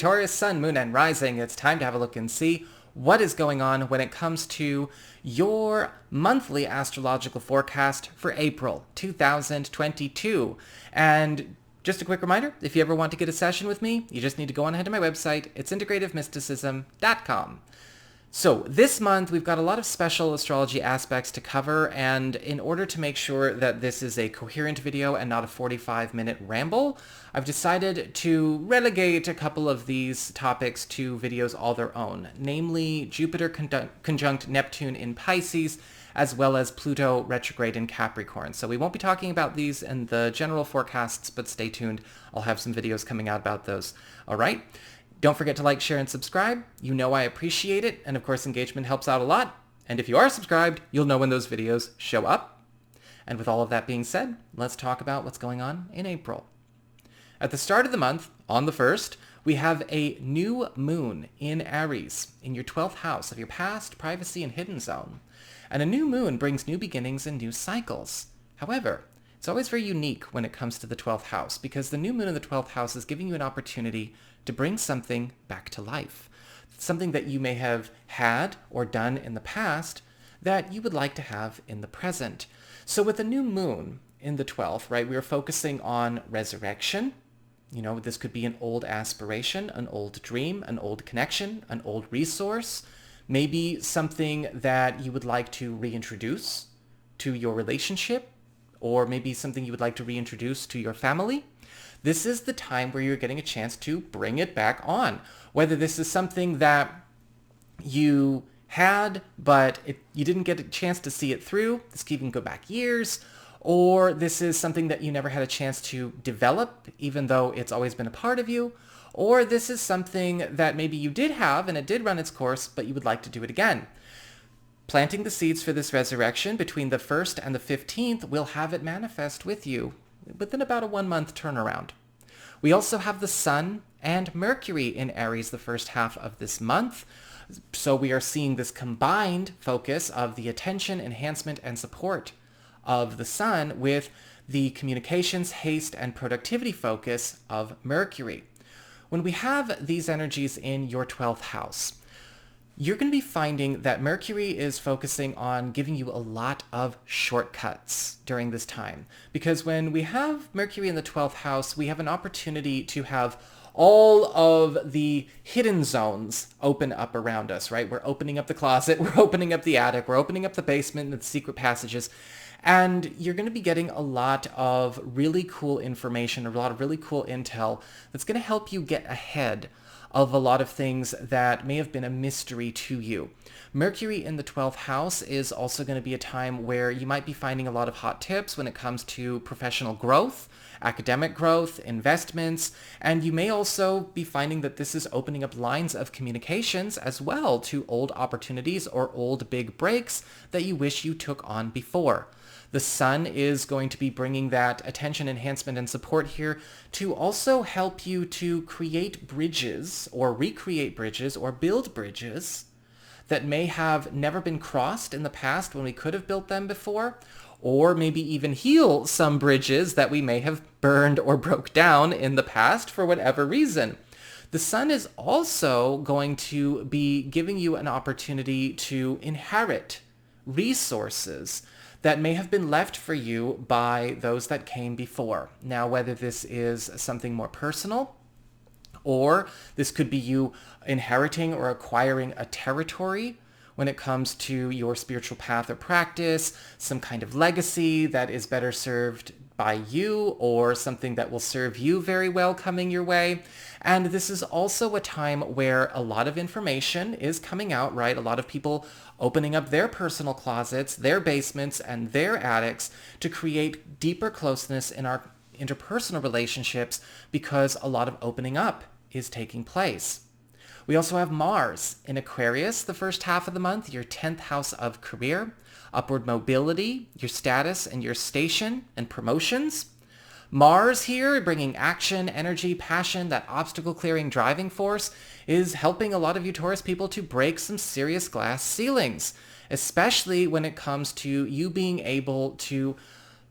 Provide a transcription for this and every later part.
Taurus, Sun, Moon, and Rising, it's time to have a look and see what is going on when it comes to your monthly astrological forecast for April 2022. And just a quick reminder, if you ever want to get a session with me, you just need to go on ahead to my website. It's integrativemysticism.com. So this month, we've got a lot of special astrology aspects to cover, and in order to make sure that this is a coherent video and not a 45-minute ramble, I've decided to relegate a couple of these topics to videos all their own, namely Jupiter conjunct Neptune in Pisces, as well as Pluto retrograde in Capricorn. So we won't be talking about these in the general forecasts, but stay tuned. I'll have some videos coming out about those. All right? Don't forget to like, share, and subscribe. You know I appreciate it, and of course engagement helps out a lot. And if you are subscribed, you'll know when those videos show up. And with all of that being said, let's talk about what's going on in April. At the start of the month, on the 1st, we have a new moon in Aries, in your 12th house of your past, privacy, and hidden zone. And a new moon brings new beginnings and new cycles. However, it's always very unique when it comes to the 12th house, because the new moon in the 12th house is giving you an opportunity to bring something back to life. Something that you may have had or done in the past that you would like to have in the present. So with the new moon in the 12th, right, we are focusing on resurrection. You know, this could be an old aspiration, an old dream, an old connection, an old resource, maybe something that you would like to reintroduce to your relationship, or maybe something you would like to reintroduce to your family. This is the time where you're getting a chance to bring it back on. Whether this is something that you had, but you didn't get a chance to see it through, this can even go back years, or this is something that you never had a chance to develop, even though it's always been a part of you, or this is something that maybe you did have and it did run its course, but you would like to do it again. Planting the seeds for this resurrection between the 1st and the 15th will have it manifest with you within about a 1-month turnaround. We also have the Sun and Mercury in Aries the first half of this month. So we are seeing this combined focus of the attention, enhancement, and support of the Sun with the communications, haste, and productivity focus of Mercury. When we have these energies in your 12th house, you're going to be finding that Mercury is focusing on giving you a lot of shortcuts during this time. Because when we have Mercury in the 12th house, we have an opportunity to have all of the hidden zones open up around us, right? We're opening up the closet, we're opening up the attic, we're opening up the basement and the secret passages. And you're going to be getting a lot of really cool information, a lot of really cool intel that's going to help you get ahead of a lot of things that may have been a mystery to you. Mercury in the 12th house is also going to be a time where you might be finding a lot of hot tips when it comes to professional growth, academic growth, investments, and you may also be finding that this is opening up lines of communications as well to old opportunities or old big breaks that you wish you took on before. The Sun is going to be bringing that attention, enhancement, and support here to also help you to create bridges or recreate bridges or build bridges that may have never been crossed in the past when we could have built them before, or maybe even heal some bridges that we may have burned or broke down in the past for whatever reason. The Sun is also going to be giving you an opportunity to inherit resources that may have been left for you by those that came before. Now, whether this is something more personal, or this could be you inheriting or acquiring a territory when it comes to your spiritual path or practice, some kind of legacy that is better served by you, or something that will serve you very well coming your way. And this is also a time where a lot of information is coming out, right? A lot of people opening up their personal closets, their basements, and their attics to create deeper closeness in our interpersonal relationships because a lot of opening up is taking place. We also have Mars in Aquarius the first half of the month, your 10th house of career, upward mobility, your status and your station and promotions. Mars here, bringing action, energy, passion, that obstacle clearing driving force, is helping a lot of you Taurus people to break some serious glass ceilings, especially when it comes to you being able to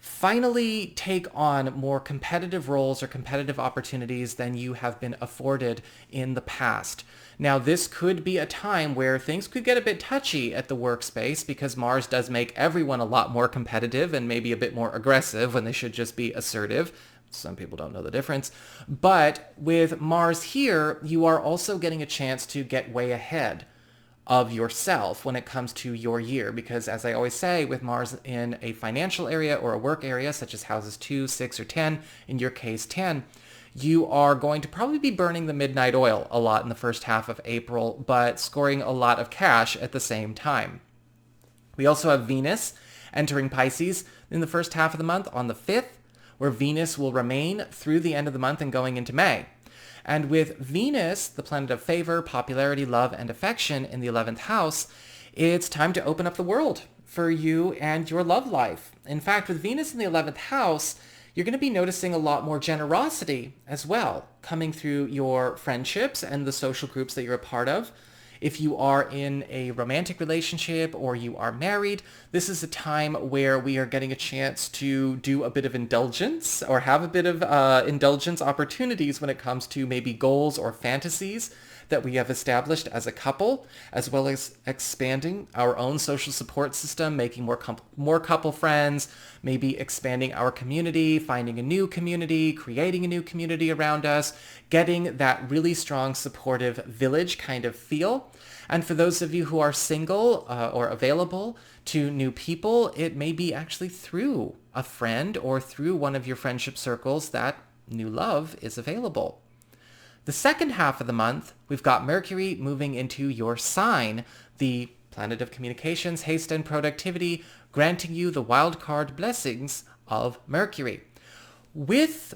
finally take on more competitive roles or competitive opportunities than you have been afforded in the past. Now, this could be a time where things could get a bit touchy at the workspace because Mars does make everyone a lot more competitive and maybe a bit more aggressive when they should just be assertive. Some people don't know the difference. But with Mars here, you are also getting a chance to get way ahead of yourself when it comes to your year, because as I always say, with Mars in a financial area or a work area such as houses 2, 6, or 10, in your case 10, you are going to probably be burning the midnight oil a lot in the first half of April, but scoring a lot of cash at the same time. We also have Venus entering Pisces in the first half of the month on the 5th, where Venus will remain through the end of the month and going into May. And with Venus, the planet of favor, popularity, love, and affection in the 11th house, it's time to open up the world for you and your love life. In fact, with Venus in the 11th house, you're going to be noticing a lot more generosity as well, coming through your friendships and the social groups that you're a part of. If you are in a romantic relationship or you are married, this is a time where we are getting a chance to do a bit of indulgence or have a bit of indulgence opportunities when it comes to maybe goals or fantasies that we have established as a couple, as well as expanding our own social support system, making more couple friends, maybe expanding our community, finding a new community, creating a new community around us, getting that really strong supportive village kind of feel. And for those of you who are single or available to new people, it may be actually through a friend or through one of your friendship circles that new love is available. The second half of the month, we've got Mercury moving into your sign, the planet of communications, haste, and productivity, granting you the wild card blessings of Mercury. With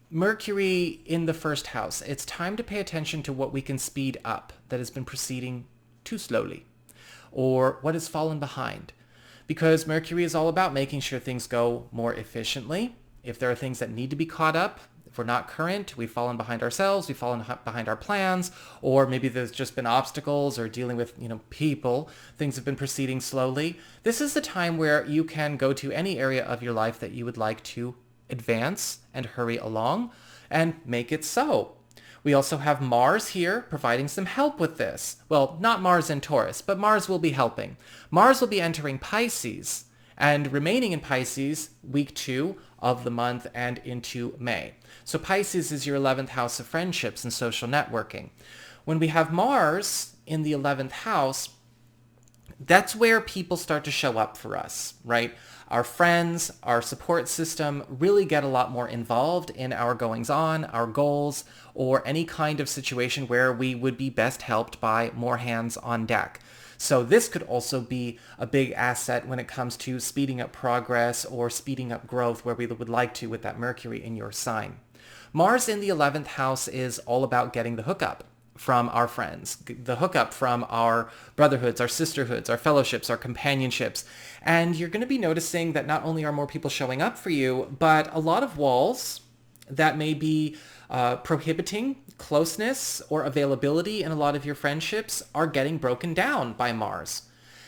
Mercury in the first house, it's time to pay attention to what we can speed up that has been proceeding too slowly, or what has fallen behind. Because Mercury is all about making sure things go more efficiently. If there are things that need to be caught up, if we're not current, we've fallen behind ourselves, we've fallen behind our plans, or maybe there's just been obstacles or dealing with, people, things have been proceeding slowly. This is the time where you can go to any area of your life that you would like to advance and hurry along and make it so. We also have Mars here providing some help with this. Well, not Mars in Taurus, but Mars will be helping. Mars will be entering Pisces and remaining in Pisces week 2 of the month and into May. So Pisces is your 11th house of friendships and social networking. When we have Mars in the 11th house, that's where people start to show up for us, right? Our friends, our support system really get a lot more involved in our goings-on, our goals, or any kind of situation where we would be best helped by more hands on deck. So this could also be a big asset when it comes to speeding up progress or speeding up growth where we would like to with that Mercury in your sign. Mars in the 11th house is all about getting the hookup from our friends, the hookup from our brotherhoods, our sisterhoods, our fellowships, our companionships. And you're going to be noticing that not only are more people showing up for you, but a lot of walls that may be prohibiting closeness or availability in a lot of your friendships are getting broken down by Mars.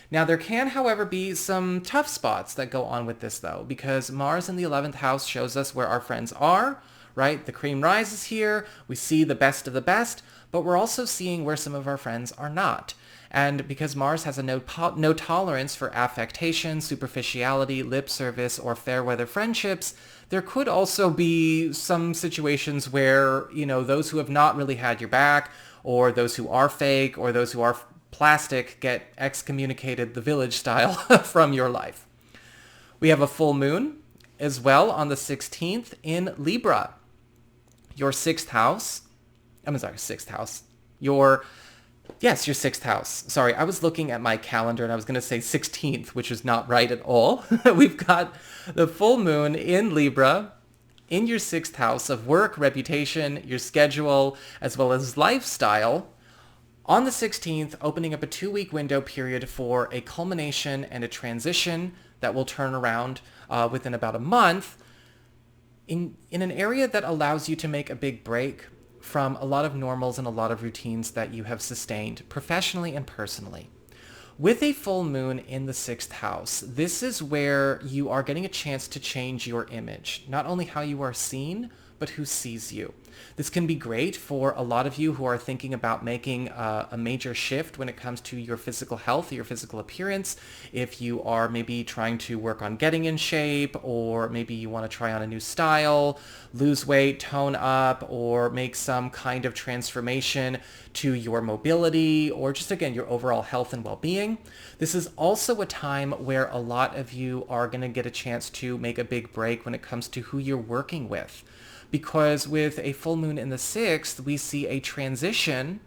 Now, there can, however, be some tough spots that go on with this, though, because Mars in the 11th house shows us where our friends are, right? The cream rises here. We see the best of the best, but we're also seeing where some of our friends are not. And because Mars has a no tolerance for affectation, superficiality, lip service, or fair weather friendships, there could also be some situations where, those who have not really had your back, or those who are fake, or those who are plastic get excommunicated the village style from your life. We have a full moon as well on the 16th in Libra. Your 6th house. Your 6th house. Sorry, I was looking at my calendar and I was going to say 16th, which is not right at all. We've got the full moon in Libra in your 6th house of work, reputation, your schedule, as well as lifestyle. On the 16th, opening up a 2-week window period for a culmination and a transition that will turn around within about a month in an area that allows you to make a big break from a lot of normals and a lot of routines that you have sustained professionally and personally. With a full moon in the 6th house, this is where you are getting a chance to change your image. Not only how you are seen, but who sees you. This can be great for a lot of you who are thinking about making a major shift when it comes to your physical health, your physical appearance. If you are maybe trying to work on getting in shape, or maybe you want to try on a new style, lose weight, tone up, or make some kind of transformation to your mobility, or just again, your overall health and well-being. This is also a time where a lot of you are going to get a chance to make a big break when it comes to who you're working with. Because with a full moon in the 6th, we see a transition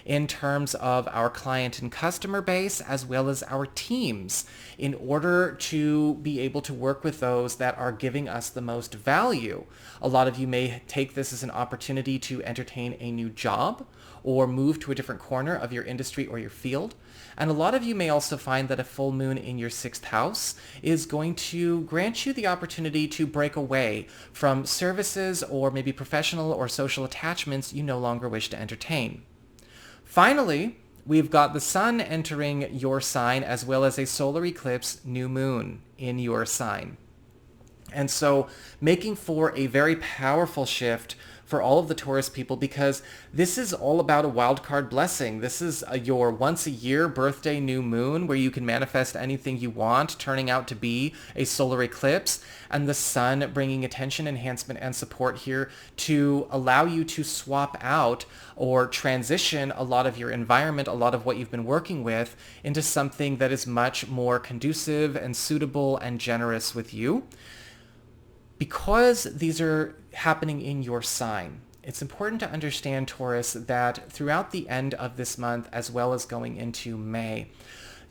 in terms of our client and customer base, as well as our teams, in order to be able to work with those that are giving us the most value. A lot of you may take this as an opportunity to entertain a new job or move to a different corner of your industry or your field. And a lot of you may also find that a full moon in your 6th house is going to grant you the opportunity to break away from services or maybe professional or social attachments you no longer wish to entertain. Finally, we've got the sun entering your sign, as well as a solar eclipse new moon in your sign. And so making for a very powerful shift for all of the Taurus people, because this is all about a wildcard blessing. This is your once a year birthday new moon where you can manifest anything you want, turning out to be a solar eclipse, and the sun bringing attention, enhancement, and support here to allow you to swap out or transition a lot of your environment, a lot of what you've been working with, into something that is much more conducive and suitable and generous with you. Because these are happening in your sign, it's important to understand, Taurus, that throughout the end of this month, as well as going into May,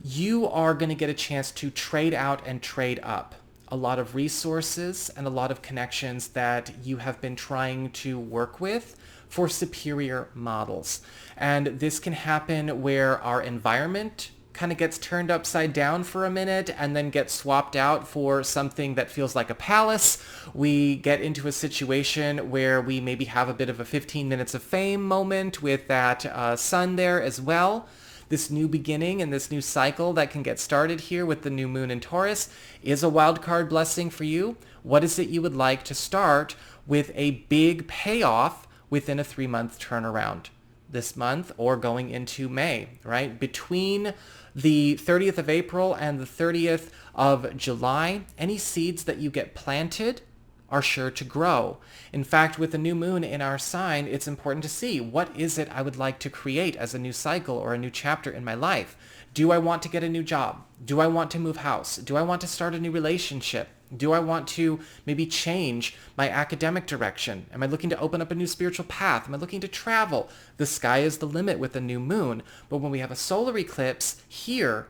you are going to get a chance to trade out and trade up a lot of resources and a lot of connections that you have been trying to work with for superior models. And this can happen where our environment kind of gets turned upside down for a minute and then gets swapped out for something that feels like a palace. We get into a situation where we maybe have a bit of a 15 minutes of fame moment with that sun there as well. This new beginning and this new cycle that can get started here with the new moon in Taurus is a wildcard blessing for you. What is it you would like to start with a big payoff within a 3-month turnaround this month or going into May, right? Between the 30th of April and the 30th of July, any seeds that you get planted are sure to grow. In fact, with the new moon in our sign, it's important to see, what is it I would like to create as a new cycle or a new chapter in my life? Do I want to get a new job? Do I want to move house? Do I want to start a new relationship? Do I want to maybe change my academic direction? Am I looking to open up a new spiritual path? Am I looking to travel? The sky is the limit with the new moon. But when we have a solar eclipse here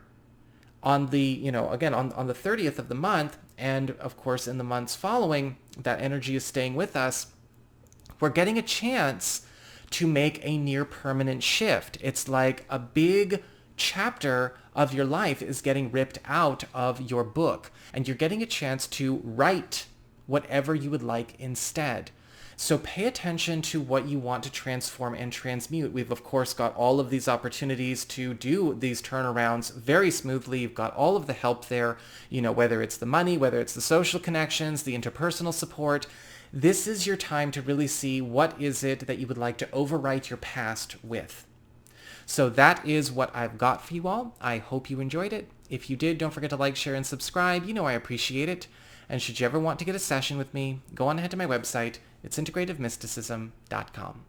on the, again, on the 30th of the month, and of course in the months following, that energy is staying with us, we're getting a chance to make a near permanent shift. It's like a big chapter of your life is getting ripped out of your book, and you're getting a chance to write whatever you would like instead. So pay attention to what you want to transform and transmute. We've of course got all of these opportunities to do these turnarounds very smoothly. You've got all of the help there, whether it's the money, whether it's the social connections, the interpersonal support. This is your time to really see what is it that you would like to overwrite your past with. So that is what I've got for you all. I hope you enjoyed it. If you did, don't forget to like, share, and subscribe. I appreciate it. And should you ever want to get a session with me, go on ahead to my website. It's integrativemysticism.com.